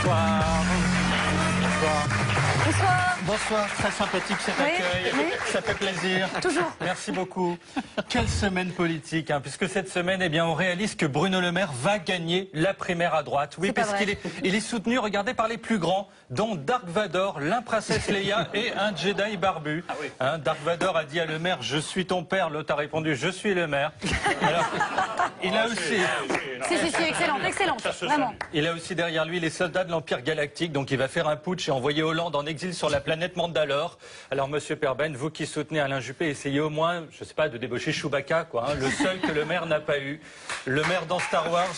Bonsoir. Bonsoir. Bonsoir. Bonsoir, très sympathique cet Oui, accueil, oui. ça fait plaisir. Toujours. Merci beaucoup. Quelle semaine politique, hein, puisque cette semaine, eh bien, on réalise que Bruno Le Maire va gagner la primaire à droite. Oui, C'est pas parce vrai. qu'il est soutenu, regardez, par les plus grands, dont Dark Vador, l'imprincesse Leia et un Jedi barbu. Hein, Dark Vador a dit à Le Maire, je suis ton père, l'autre a répondu, je suis le maire. Alors, il a aussi... Si, excellente, excellente, vraiment. Il a aussi derrière lui les soldats de l'Empire Galactique, donc il va faire un putsch et envoyer Hollande en exil sur la planète Mandalore. Alors, monsieur Perben, vous qui soutenez Alain Juppé, essayez au moins, je sais pas, de débaucher Chewbacca, quoi, hein, le seul que le maire n'a pas eu. Le maire dans Star Wars,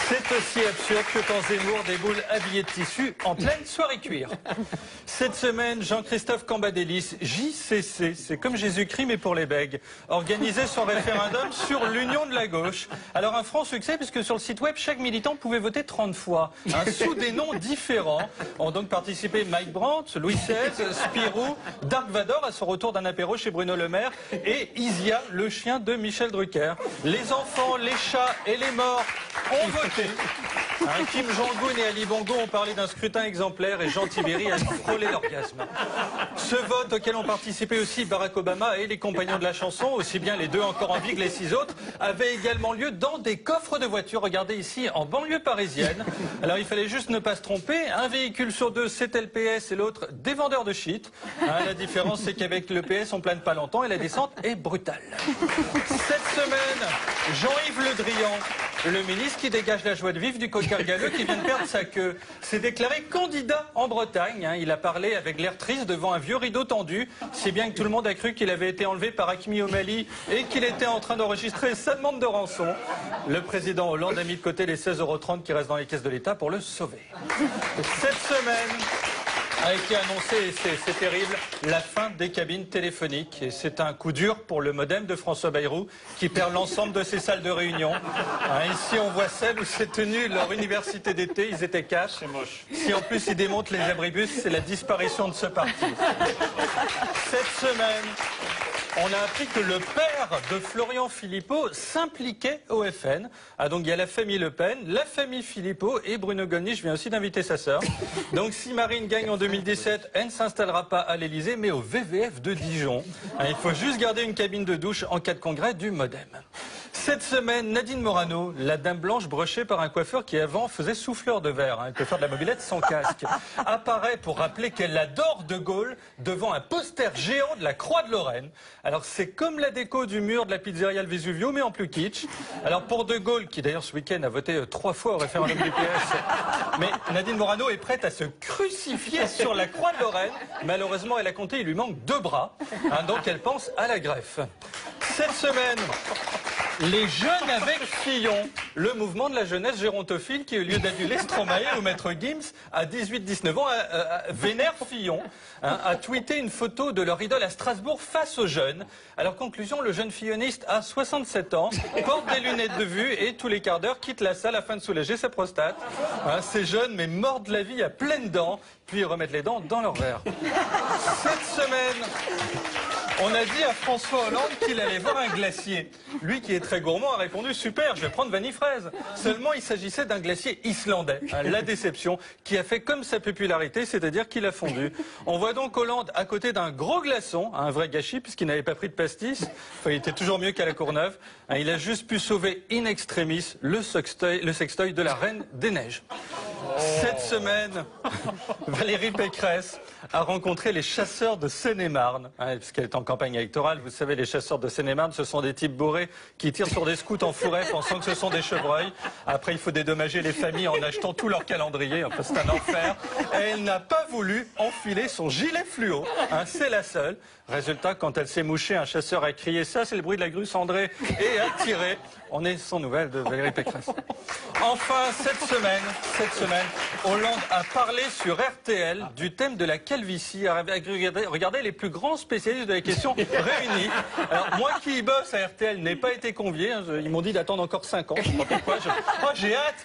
c'est aussi absurde que quand Zemmour déboule habillé de tissu en pleine soirée cuir. Cette semaine, Jean-Christophe Cambadélis, JCC, c'est comme Jésus-Christ mais pour les bègues, organisait son référendum sur l'union de la gauche. Alors un franc succès puisque sur le site web, chaque militant pouvait voter 30 fois, hein, sous des noms différents. Ont donc participé Mike Brandt, Louis XVI, Spirou, Dark Vador à son retour d'un apéro chez Bruno Le Maire et Isia, le chien de Michel Drucker. Les enfants, les chats et les morts ont voté. Kim Jong-un et Ali Bongo ont parlé d'un scrutin exemplaire et Jean Tibéry a frôlé l'orgasme. Ce vote auquel ont participé aussi Barack Obama et les compagnons de la chanson, aussi bien les deux encore en vie que les 6 autres, avait également lieu dans des coffres de voitures. Regardez ici, en banlieue parisienne. Alors il fallait juste ne pas se tromper. Un véhicule sur 2, c'était le PS et l'autre des vendeurs de shit. Hein, la différence, c'est qu'avec le PS, on plane pas longtemps et la descente est brutale. Cette semaine, Jean-Yves Le Drian, le ministre qui dégage la joie de vivre du coquin galeux qui vient de perdre sa queue, s'est déclaré candidat en Bretagne. Hein. Il a parlé avec l'air triste devant un vieux rideau tendu, si bien que tout le monde a cru qu'il avait été enlevé par Hakimi au Mali et qu'il était en train d'enregistrer sa demande de rançon. Le président Hollande a mis de côté les 16,30 € qui restent dans les caisses de l'État pour le sauver. Cette semaine a été annoncé, et c'est terrible, la fin des cabines téléphoniques. Et c'est un coup dur pour le modem de François Bayrou, qui perd l'ensemble de ses salles de réunion. Hein, ici, on voit celles où s'est tenue leur université d'été. Ils étaient 4. C'est moche. Si en plus ils démontent les abribus, c'est la disparition de ce parti. Cette semaine, on a appris que le père de Florian Philippot s'impliquait au FN. Ah, donc il y a la famille Le Pen, la famille Philippot et Bruno Gollnisch vient aussi d'inviter sa sœur. Donc si Marine gagne en 2017, elle ne s'installera pas à l'Elysée mais au VVF de Dijon. Hein, il faut juste garder une cabine de douche en cas de congrès du Modem. Cette semaine, Nadine Morano, la dame blanche brochée par un coiffeur qui avant faisait souffleur de verre, un coiffeur de la mobilette sans casque, apparaît pour rappeler qu'elle adore De Gaulle devant un poster géant de la Croix de Lorraine. Alors c'est comme la déco du mur de la pizzeria Le Vesuvio, mais en plus kitsch. Alors pour De Gaulle, qui d'ailleurs ce week-end a voté 3 fois au référendum du PS, mais Nadine Morano est prête à se crucifier sur la Croix de Lorraine. Malheureusement, elle a compté, il lui manque 2 bras, hein, donc elle pense à la greffe. Cette semaine, les jeunes avec Fillon, le mouvement de la jeunesse gérontophile qui, au lieu d'aduler Stromae ou Maître Gims, à 18-19 ans, vénère Fillon, hein, a tweeté une photo de leur idole à Strasbourg face aux jeunes. Alors, conclusion, le jeune filloniste a 67 ans, porte des lunettes de vue et tous les quarts d'heure quitte la salle afin de soulager sa prostate. Hein, ces jeunes, mais mordent la vie à pleines dents, puis remettent les dents dans leur verre. Cette semaine, on a dit à François Hollande qu'il allait voir un glacier. Lui, qui est très gourmand, a répondu « Super, je vais prendre vanille fraise ». Seulement, il s'agissait d'un glacier islandais. Hein, la déception, qui a fait comme sa popularité, c'est-à-dire qu'il a fondu. On voit donc Hollande à côté d'un gros glaçon, un vrai gâchis, puisqu'il n'avait pas pris de pastis. Enfin, il était toujours mieux qu'à la Courneuve. Hein, il a juste pu sauver in extremis le sextoy de la Reine des Neiges. Cette semaine, Valérie Pécresse a rencontré les chasseurs de Seine-et-Marne, hein, puisqu'elle est en campagne électorale. Vous savez, les chasseurs de Seine-et-Marne, ce sont des types bourrés qui tirent sur des scouts en forêt pensant que ce sont des chevreuils. Après, il faut dédommager les familles en achetant tout leur calendrier. Enfin, c'est un enfer. Et elle n'a pas voulu enfiler son gilet fluo. Hein, c'est la seule. Résultat, quand elle s'est mouchée, un chasseur a crié « Ça, c'est le bruit de la grue cendrée » et a tiré. On est sans nouvelles de Valérie Pécresse. Enfin, cette semaine, Hollande a parlé sur RTL du thème de la calvitie. Regardez les plus grands spécialistes de la question réunis. Alors, moi qui y bosse à RTL n'ai pas été convié. Hein, ils m'ont dit d'attendre encore 5 ans. Je sais pas pourquoi. Oh, j'ai hâte.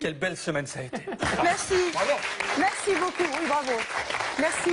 Quelle belle semaine ça a été. Merci. Bravo. Merci beaucoup. Oui, bravo. Merci.